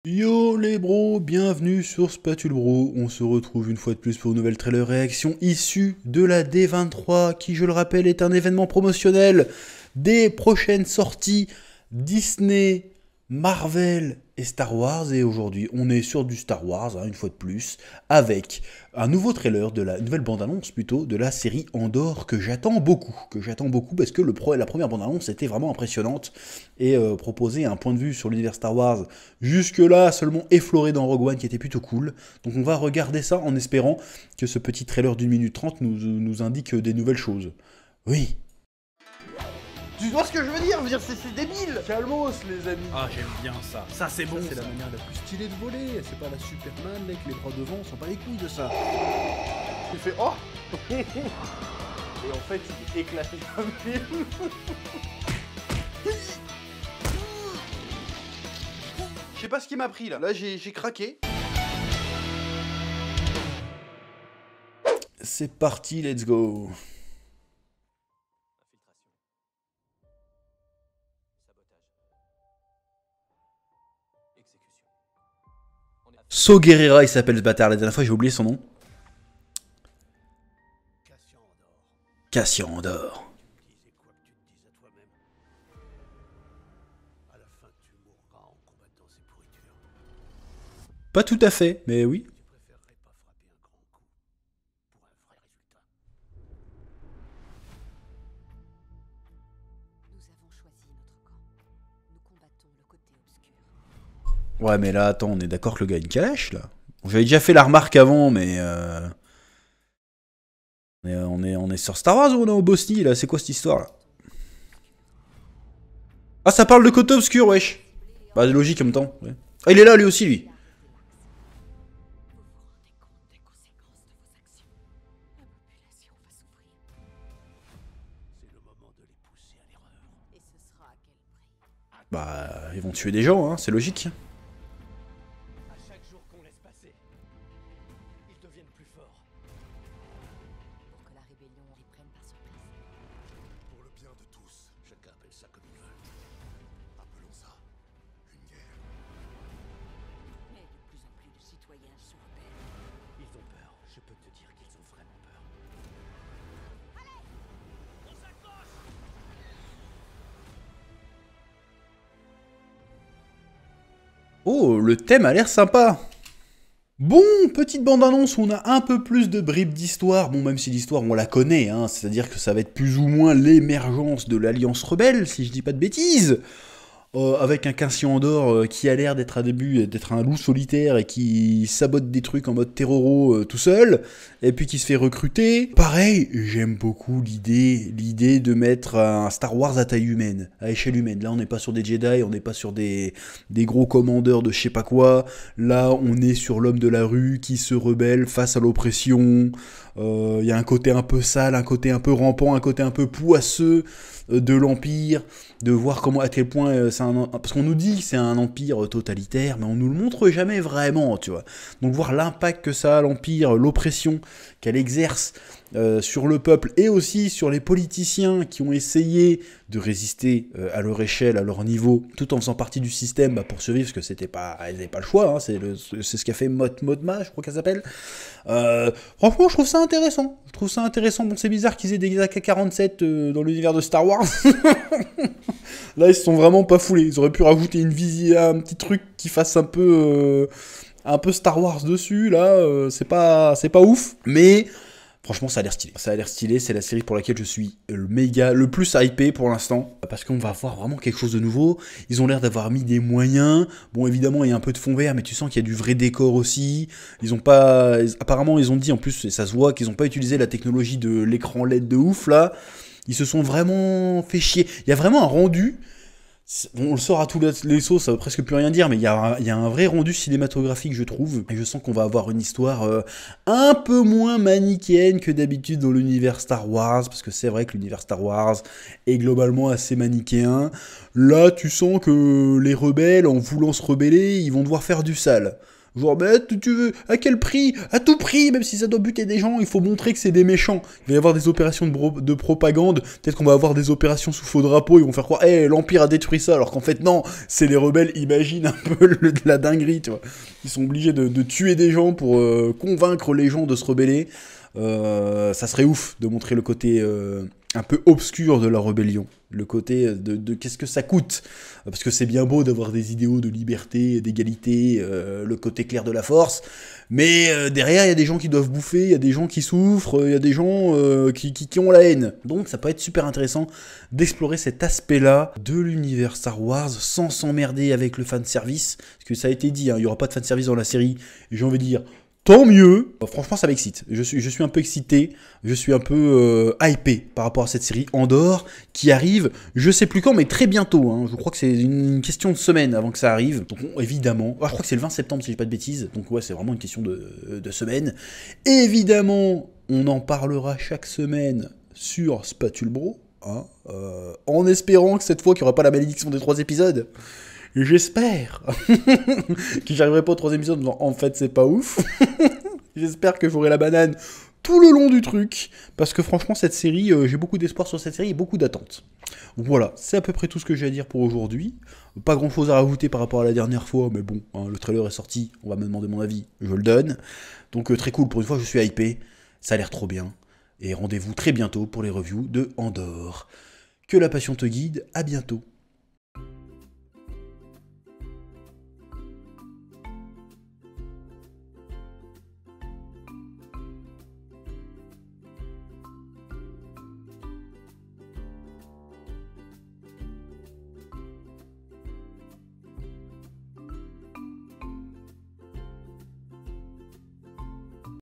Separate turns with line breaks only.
Yo les bros, bienvenue sur Spatule Bro, on se retrouve une fois de plus pour une nouvelle trailer réaction issue de la D23 qui, je le rappelle, est un événement promotionnel des prochaines sorties Disney, Marvel et Star Wars. Et aujourd'hui on est sur du Star Wars, une fois de plus, avec un nouveau trailer, de la nouvelle bande-annonce plutôt, de la série Andor que j'attends beaucoup parce que la première bande-annonce était vraiment impressionnante et proposait un point de vue sur l'univers Star Wars jusque-là seulement effleuré dans Rogue One qui était plutôt cool. Donc on va regarder ça en espérant que ce petit trailer d'une minute 30 nous indique des nouvelles choses. Oui.
Tu vois ce que je veux dire? C'est débile. Calmos les amis.
Ah, j'aime bien ça. Ça c'est bon.
C'est la manière la plus stylée de voler. C'est pas la Superman avec les bras devant, on s'en bat les couilles de ça.
Tu fais oh. Et en fait il est éclaté comme film. Je sais pas ce qui m'a pris là. Là j'ai craqué.
C'est parti, let's go. So Guerrera, il s'appelle ce bâtard. La dernière fois, j'ai oublié son nom. Cassian Andor. Pas tout à fait, mais oui. Ouais, mais là, attends, on est d'accord que le gars a une calèche, là. J'avais déjà fait la remarque avant, mais... On est sur Star Wars ou on est en Bosnie, là? C'est quoi cette histoire, là? Ah, ça parle de côté obscur, wesh. Bah, c'est logique en même temps. Ouais. Ah, il est là, lui aussi, lui. Bah, ils vont tuer des gens, hein, c'est logique. Oh, le thème a l'air sympa. Bon, petite bande-annonce où on a un peu plus de bribes d'histoire. Bon, même si l'histoire, on la connaît, hein, c'est-à-dire que ça va être plus ou moins l'émergence de l'Alliance Rebelle, si je dis pas de bêtises. Avec un Cassian Andor qui a l'air d'être d'être un loup solitaire et qui sabote des trucs en mode terroro tout seul, et puis qui se fait recruter. Pareil, j'aime beaucoup l'idée de mettre un Star Wars à taille humaine, à échelle humaine. Là, on n'est pas sur des Jedi, on n'est pas sur des gros commandeurs de je sais pas quoi. Là, on est sur l'homme de la rue qui se rebelle face à l'oppression. Il y a un côté un peu sale, un côté un peu rampant, un côté un peu poisseux de l'Empire, de voir comment, à quel point c'est parce qu'on nous dit que c'est un empire totalitaire, mais on nous le montre jamais vraiment, tu vois. Donc voir l'impact que ça a, l'Empire, l'oppression qu'elle exerce sur le peuple, et aussi sur les politiciens qui ont essayé de résister à leur échelle, à leur niveau, tout en faisant partie du système pour survivre, parce que ils n'avaient pas le choix, hein, c'est ce qu'a fait Modma, je crois qu'elle s'appelle. Franchement, je trouve ça intéressant. Bon, c'est bizarre qu'ils aient des AK-47 dans l'univers de Star Wars. Là, ils se sont vraiment pas foulés. Ils auraient pu rajouter un petit truc qui fasse un peu Star Wars dessus. Là, c'est pas ouf, mais franchement, ça a l'air stylé. C'est la série pour laquelle je suis le plus hypé pour l'instant. Parce qu'on va voir vraiment quelque chose de nouveau. Ils ont l'air d'avoir mis des moyens. Bon, évidemment, il y a un peu de fond vert, mais tu sens qu'il y a du vrai décor aussi. Apparemment, ils ont dit, en plus, et ça se voit, qu'ils n'ont pas utilisé la technologie de l'écran LED de ouf, là. Ils se sont vraiment fait chier. Il y a vraiment un rendu. On le sort à tous les sauces, ça veut presque plus rien dire, mais il y a un vrai rendu cinématographique, je trouve. Et je sens qu'on va avoir une histoire un peu moins manichéenne que d'habitude dans l'univers Star Wars, parce que c'est vrai que l'univers Star Wars est globalement assez manichéen. Là, tu sens que les rebelles, en voulant se rebeller, ils vont devoir faire du sale. Genre, mais tu veux, à quel prix? À tout prix, même si ça doit buter des gens, il faut montrer que c'est des méchants. Il va y avoir des opérations de propagande, peut-être qu'on va avoir des opérations sous faux drapeau, ils vont faire croire, l'Empire a détruit ça, alors qu'en fait, non, c'est les rebelles, imagine un peu la dinguerie, tu vois. Ils sont obligés de tuer des gens pour convaincre les gens de se rebeller. Ça serait ouf de montrer le côté un peu obscur de la rébellion. Le côté de qu'est-ce que ça coûte. Parce que c'est bien beau d'avoir des idéaux de liberté, d'égalité, le côté clair de la force. Mais derrière, il y a des gens qui doivent bouffer, il y a des gens qui souffrent, il y a des gens qui ont la haine. Donc ça peut être super intéressant d'explorer cet aspect-là de l'univers Star Wars sans s'emmerder avec le fanservice. Parce que ça a été dit, il n'y aura pas de fanservice dans la série. Et j'ai envie de dire... Tant mieux. Franchement, ça m'excite. Je suis un peu excité. Je suis un peu hypé par rapport à cette série Andor qui arrive, je sais plus quand, mais très bientôt. Hein. Je crois que c'est une question de semaine avant que ça arrive. Donc évidemment, je crois que c'est le 20 septembre si je dis pas de bêtises. Donc ouais, c'est vraiment une question de semaine. Évidemment, on en parlera chaque semaine sur Spatulbro. Hein, en espérant que cette fois, qu'il n'y aura pas la malédiction des 3 épisodes. J'espère que j'arriverai pas au 3e épisode en disant en fait c'est pas ouf. J'espère que j'aurai la banane tout le long du truc, parce que franchement cette série, j'ai beaucoup d'espoir sur cette série et beaucoup d'attentes. Voilà, c'est à peu près tout ce que j'ai à dire pour aujourd'hui. Pas grand chose à rajouter par rapport à la dernière fois, mais bon, hein, le trailer est sorti, on va me demander mon avis, je le donne. Donc très cool, pour une fois je suis hypé, ça a l'air trop bien. Et rendez-vous très bientôt pour les reviews de Andor. Que la passion te guide, à bientôt.